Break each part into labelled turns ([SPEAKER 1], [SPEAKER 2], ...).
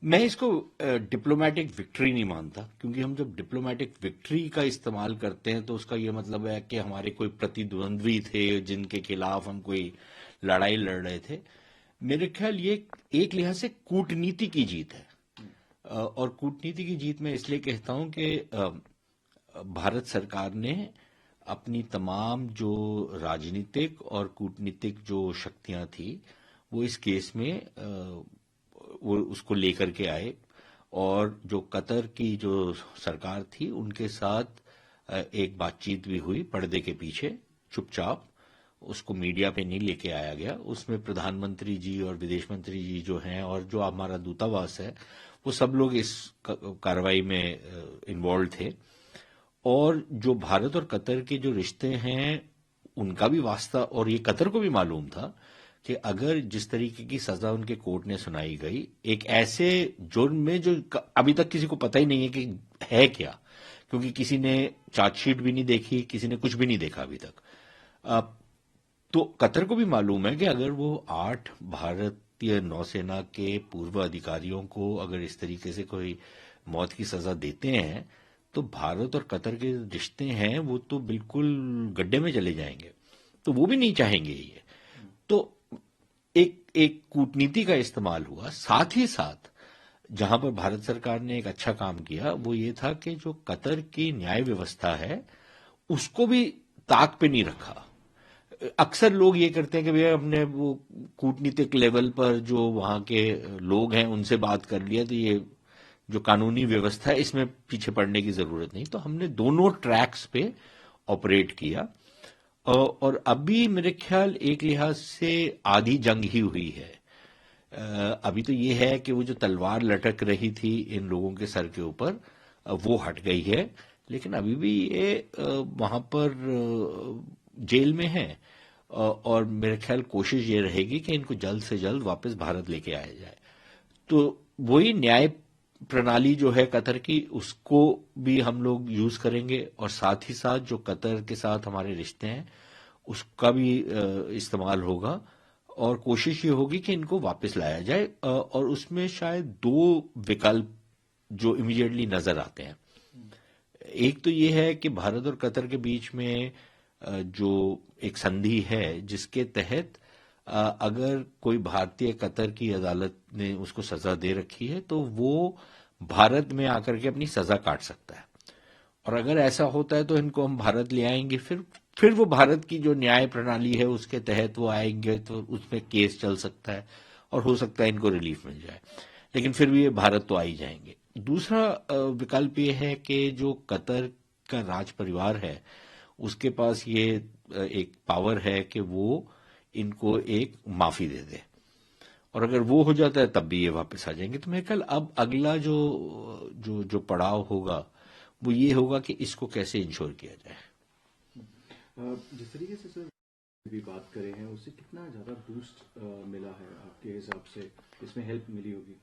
[SPEAKER 1] मैं इसको diplomatic victory नहीं मानता, क्योंकि हम जब डिप्लोमेटिक विक्ट्री का इस्तेमाल करते हैं तो उसका ये मतलब है कि हमारे कोई प्रतिद्वंद्वी थे जिनके खिलाफ हम कोई लड़ाई लड़ रहे थे। मेरे ख्याल ये एक लिहाज से कूटनीति की जीत है। और कूटनीति की जीत मैं इसलिए कहता हूं कि भारत सरकार ने अपनी तमाम जो राजनीतिक और कूटनीतिक जो शक्तियां थी वो इस केस में वो उसको लेकर के आए, और जो कतर की जो सरकार थी उनके साथ एक बातचीत भी हुई पर्दे के पीछे चुपचाप। उसको मीडिया पे नहीं लेके आया गया। उसमें प्रधानमंत्री जी और विदेश मंत्री जी जो हैं और जो हमारा दूतावास है वो सब लोग इस कार्रवाई में इन्वॉल्व थे। और जो भारत और कतर के जो रिश्ते हैं उनका भी वास्ता, और ये कतर को भी मालूम था कि अगर जिस तरीके की सजा उनके कोर्ट ने सुनाई गई एक ऐसे जुर्म में जो अभी तक किसी को पता ही नहीं है कि है क्या, क्योंकि किसी ने चार्जशीट भी नहीं देखी, किसी ने कुछ भी नहीं देखा अभी तक। तो कतर को भी मालूम है कि अगर वो 8 भारतीय नौसेना के पूर्व अधिकारियों को अगर इस तरीके से कोई मौत की सजा देते हैं तो भारत और कतर के रिश्ते हैं वो तो बिल्कुल गड्ढे में चले जाएंगे। तो वो भी नहीं चाहेंगे ये। तो एक एक कूटनीति का इस्तेमाल हुआ। साथ ही साथ जहां पर भारत सरकार ने एक अच्छा काम किया वो ये था कि जो कतर की न्याय व्यवस्था है उसको भी ताक पे नहीं रखा। अक्सर लोग ये करते हैं कि भैया हमने वो कूटनीतिक लेवल पर जो वहां के लोग हैं उनसे बात कर लिया तो ये जो कानूनी व्यवस्था है इसमें पीछे पड़ने की जरूरत नहीं। तो हमने दोनों ट्रैक्स पे ऑपरेट किया। और अभी मेरे ख्याल एक लिहाज से आधी जंग ही हुई है। अभी तो ये है कि वो जो तलवार लटक रही थी इन लोगों के सर के ऊपर वो हट गई है, लेकिन अभी भी ये वहां पर जेल में है। और मेरे ख्याल कोशिश ये रहेगी कि इनको जल्द से जल्द वापस भारत लेके आया जाए। तो वही न्याय प्रणाली जो है कतर की उसको भी हम लोग यूज करेंगे, और साथ ही साथ जो कतर के साथ हमारे रिश्ते हैं उसका भी इस्तेमाल होगा। और कोशिश ये होगी कि इनको वापस लाया जाए। और उसमें शायद 2 विकल्प जो इमीडिएटली नजर आते हैं। एक तो ये है कि भारत और कतर के बीच में जो एक संधि है जिसके तहत अगर कोई भारतीय कतर की अदालत ने उसको सजा दे रखी है तो वो भारत में आकर के अपनी सजा काट सकता है। और अगर ऐसा होता है तो इनको हम भारत ले आएंगे, फिर वो भारत की जो न्याय प्रणाली है उसके तहत वो आएंगे तो उसमें केस चल सकता है और हो सकता है इनको रिलीफ मिल जाए, लेकिन फिर भी ये भारत तो आ ही जाएंगे। दूसरा विकल्प ये है कि जो कतर का राज परिवार है उसके पास ये एक पावर है कि वो इनको एक माफी दे दे, और अगर वो हो जाता है तब भी ये वापस आ जाएंगे। तो मेरे ख्याल अब अगला जो जो जो पड़ाव होगा वो ये होगा कि इसको कैसे इंश्योर किया जाए।
[SPEAKER 2] जिस तरीके से सर भी बात करें हैं उससे कितना ज्यादा बूस्ट मिला है आपके हिसाब से, इसमें हेल्प मिली होगी?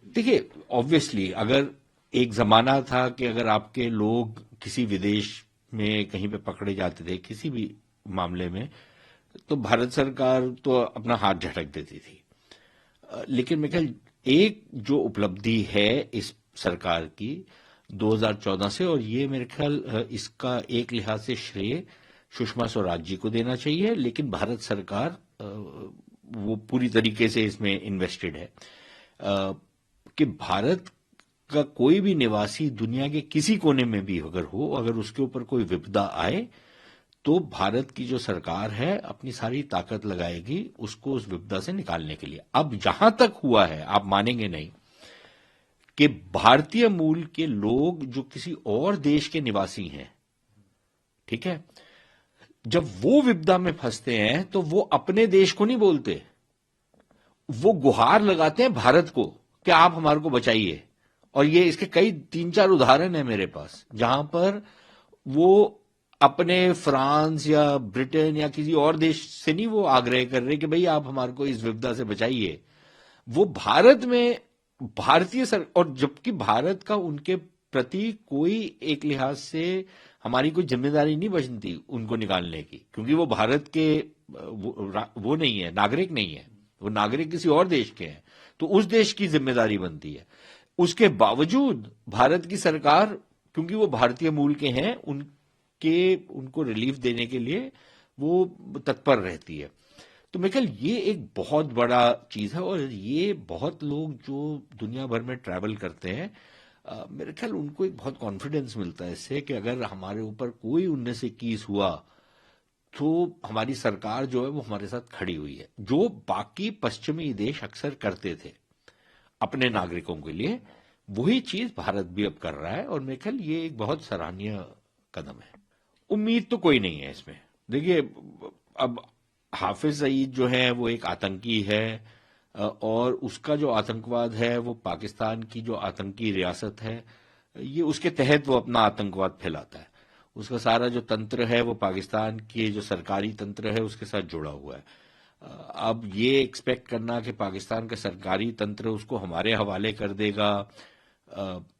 [SPEAKER 1] देखिए, ऑब्वियसली अगर एक जमाना था कि अगर आपके लोग किसी विदेश में कहीं पे पकड़े जाते थे किसी भी मामले में तो भारत सरकार तो अपना हाथ झटक देती थी। लेकिन मेरे ख्याल एक जो उपलब्धि है इस सरकार की 2014 से, और ये मेरे ख्याल इसका एक लिहाज से श्रेय सुषमा स्वराज जी को देना चाहिए, लेकिन भारत सरकार वो पूरी तरीके से इसमें इन्वेस्टेड है कि भारत का कोई भी निवासी दुनिया के किसी कोने में भी अगर हो, अगर उसके ऊपर कोई विपदा आए तो भारत की जो सरकार है अपनी सारी ताकत लगाएगी उसको उस विपदा से निकालने के लिए। अब जहां तक हुआ है आप मानेंगे नहीं कि भारतीय मूल के लोग जो किसी और देश के निवासी हैं, ठीक है, जब वो विपदा में फंसते हैं तो वो अपने देश को नहीं बोलते, वो गुहार लगाते हैं भारत को कि आप हमारे को बचाइए। और ये इसके कई 3-4 उदाहरण है मेरे पास जहां पर वो अपने फ्रांस या ब्रिटेन या किसी और देश से नहीं वो आग्रह कर रहे कि भाई आप हमारे को इस विपदा से बचाइए, वो भारत में भारतीय और जबकि भारत का उनके प्रति कोई एक लिहाज से हमारी कोई जिम्मेदारी नहीं बनती उनको निकालने की, क्योंकि वो भारत के वो नहीं है, नागरिक नहीं है, वो नागरिक किसी और देश के हैं, तो उस देश की जिम्मेदारी बनती है। उसके बावजूद भारत की सरकार, क्योंकि वो भारतीय मूल के हैं, उनको रिलीफ देने के लिए वो तत्पर रहती है। तो मेरे ख्याल ये एक बहुत बड़ा चीज है, और ये बहुत लोग जो दुनिया भर में ट्रैवल करते हैं, मेरे ख्याल उनको एक बहुत कॉन्फिडेंस मिलता है इससे कि अगर हमारे ऊपर कोई 1921 हुआ तो हमारी सरकार जो है वो हमारे साथ खड़ी हुई है, जो बाकी पश्चिमी देश अक्सर करते थे अपने नागरिकों के लिए। वही चीज भारत भी अब कर रहा है, और मेरे ख्याल ये एक बहुत सराहनीय कदम है। उम्मीद तो कोई नहीं है इसमें। देखिए, अब हाफिज सईद जो है वो एक आतंकी है, और उसका जो आतंकवाद है वो पाकिस्तान की जो आतंकी रियासत है, ये उसके तहत वो अपना आतंकवाद फैलाता है। उसका सारा जो तंत्र है वो पाकिस्तान के जो सरकारी तंत्र है उसके साथ जुड़ा हुआ है। अब ये एक्सपेक्ट करना कि पाकिस्तान का सरकारी तंत्र उसको हमारे हवाले कर देगा,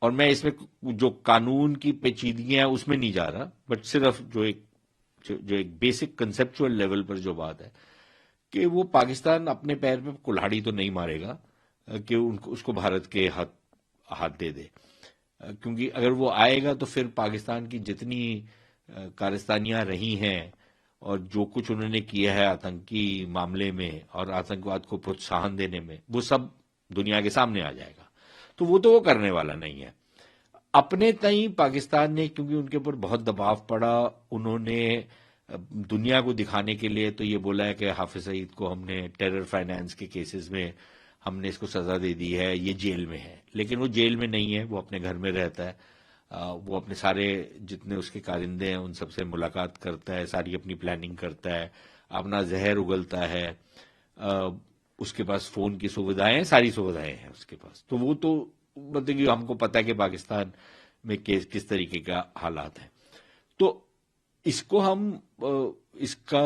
[SPEAKER 1] और मैं इसमें जो कानून की पेचीदगियां हैं उसमें नहीं जा रहा, बट सिर्फ जो एक बेसिक कंसेप्चुअल लेवल पर जो बात है कि वो पाकिस्तान अपने पैर पे कुल्हाड़ी तो नहीं मारेगा कि उसको भारत के हाथ दे दे। क्योंकि अगर वो आएगा तो फिर पाकिस्तान की जितनी कारस्तानियां रही हैं और जो कुछ उन्होंने किया है आतंकी मामले में और आतंकवाद को प्रोत्साहन देने में, वो सब दुनिया के सामने आ जाएगा। तो वो करने वाला नहीं है। अपने तई पाकिस्तान ने, क्योंकि उनके ऊपर बहुत दबाव पड़ा, उन्होंने दुनिया को दिखाने के लिए तो ये बोला है कि हाफिज सईद को हमने टेरर फाइनेंस के केसेस में हमने इसको सजा दे दी है, ये जेल में है। लेकिन वो जेल में नहीं है, वो अपने घर में रहता है। वो अपने सारे जितने उसके कारिंदे हैं उन सबसे मुलाकात करता है, सारी अपनी प्लानिंग करता है, अपना जहर उगलता है। उसके पास फोन की सुविधाएं, सारी सुविधाएं हैं उसके पास। तो वो तो मतलब कि हमको पता है कि पाकिस्तान में किस तरीके का हालात है। तो इसको इसका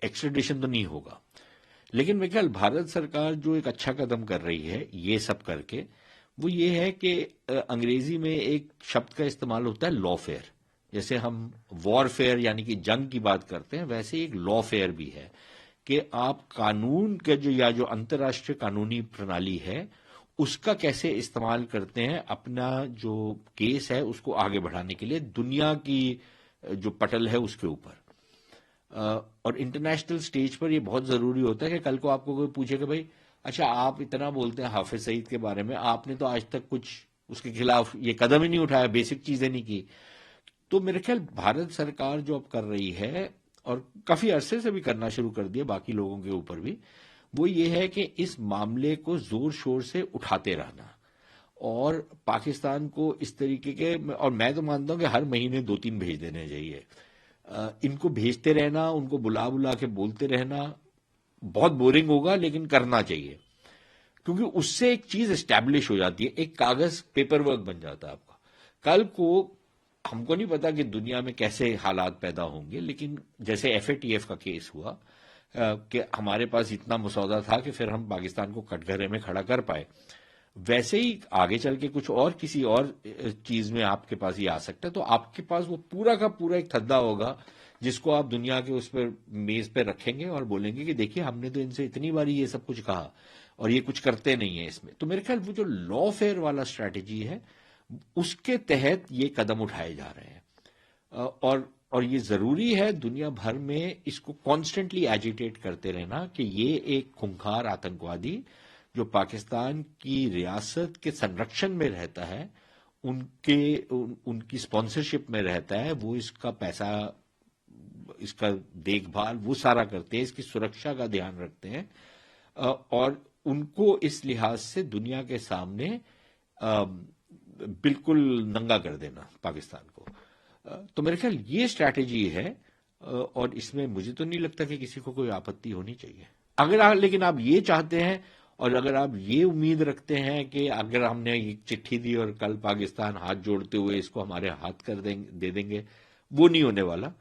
[SPEAKER 1] एक्स्ट्रेडिशन तो नहीं होगा। लेकिन मेरे ख्याल भारत सरकार जो एक अच्छा कदम कर रही है ये सब करके, वो ये है कि अंग्रेजी में एक शब्द का इस्तेमाल होता है लॉफेयर। जैसे हम वॉरफेयर यानी कि जंग की बात करते हैं, वैसे एक लॉफेयर भी है कि आप कानून के जो अंतर्राष्ट्रीय कानूनी प्रणाली है उसका कैसे इस्तेमाल करते हैं अपना जो केस है उसको आगे बढ़ाने के लिए दुनिया की जो पटल है उसके ऊपर। और इंटरनेशनल स्टेज पर ये बहुत जरूरी होता है कि कल को आपको कोई पूछे कि भाई अच्छा आप इतना बोलते हैं हाफिज सईद के बारे में, आपने तो आज तक कुछ उसके खिलाफ ये कदम ही नहीं उठाया, बेसिक चीजें नहीं की। तो मेरे ख्याल भारत सरकार जो अब कर रही है और काफी अरसे से भी करना शुरू कर दिया बाकी लोगों के ऊपर भी, वो ये है कि इस मामले को जोर शोर से उठाते रहना और पाकिस्तान को इस तरीके के, और मैं तो मानता हूं कि हर महीने 2-3 भेज देने चाहिए। इनको भेजते रहना, उनको बुला बुला के बोलते रहना बहुत बोरिंग होगा, लेकिन करना चाहिए क्योंकि उससे एक चीज एस्टैब्लिश हो जाती है, एक कागज पेपर वर्क बन जाता है आपका। कल को हमको नहीं पता कि दुनिया में कैसे हालात पैदा होंगे, लेकिन जैसे FATF का केस हुआ कि हमारे पास इतना मसौदा था कि फिर हम पाकिस्तान को कटघरे में खड़ा कर पाए, वैसे ही आगे चल के कुछ और किसी और चीज में आपके पास ये आ सकता है। तो आपके पास वो पूरा का पूरा एक थद्दा होगा जिसको आप दुनिया के उस पर मेज पे रखेंगे और बोलेंगे कि देखिए हमने तो इनसे इतनी बारी ये सब कुछ कहा और ये कुछ करते नहीं है इसमें। तो मेरे ख्याल वो जो लॉफेयर वाला स्ट्रैटेजी है उसके तहत ये कदम उठाए जा रहे हैं, और ये जरूरी है दुनिया भर में इसको कॉन्स्टेंटली एजिटेट करते रहना कि ये एक खूंखार आतंकवादी जो पाकिस्तान की रियासत के संरक्षण में रहता है, उनकी स्पॉन्सरशिप में रहता है, वो इसका पैसा, इसका देखभाल वो सारा करते हैं, इसकी सुरक्षा का ध्यान रखते हैं, और उनको इस लिहाज से दुनिया के सामने बिल्कुल नंगा कर देना पाकिस्तान को। तो मेरे ख्याल ये स्ट्रैटेजी है, और इसमें मुझे तो नहीं लगता कि किसी को कोई आपत्ति होनी चाहिए। लेकिन आप ये चाहते हैं और अगर आप ये उम्मीद रखते हैं कि अगर हमने एक चिट्ठी दी और कल पाकिस्तान हाथ जोड़ते हुए इसको हमारे हाथ दे देंगे, वो नहीं होने वाला।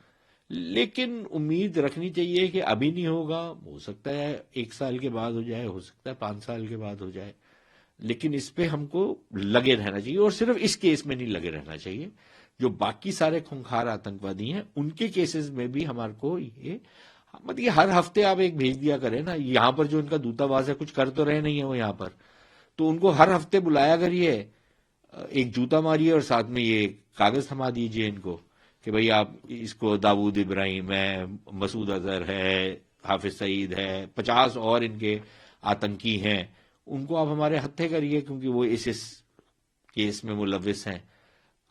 [SPEAKER 1] लेकिन उम्मीद रखनी चाहिए कि अभी नहीं होगा, हो सकता है 1 साल के बाद हो जाए, हो सकता है 5 साल के बाद हो जाए, लेकिन इस पे हमको लगे रहना चाहिए। और सिर्फ इस केस में नहीं लगे रहना चाहिए, जो बाकी सारे खूंखार आतंकवादी हैं उनके केसेस में भी हमारे को ये मतलब हर हफ्ते आप एक भेज दिया करें ना, यहाँ पर जो इनका दूतावास है कुछ कर तो रहे नहीं है वो यहाँ पर, तो उनको हर हफ्ते बुलाया करिए, एक जूता मारिए और साथ में ये कागज थमा दीजिए इनको कि भाई आप इसको, दाऊद इब्राहिम है, मसूद अजहर है, हाफिज सईद है, 50 और इनके आतंकी हैं, उनको आप हमारे हत्थे करिए क्योंकि वो इस केस में मुलविस हैं।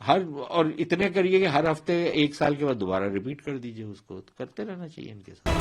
[SPEAKER 1] हर और इतने करिए कि हर हफ्ते 1 साल के बाद दोबारा रिपीट कर दीजिए उसको, तो करते रहना चाहिए इनके साथ।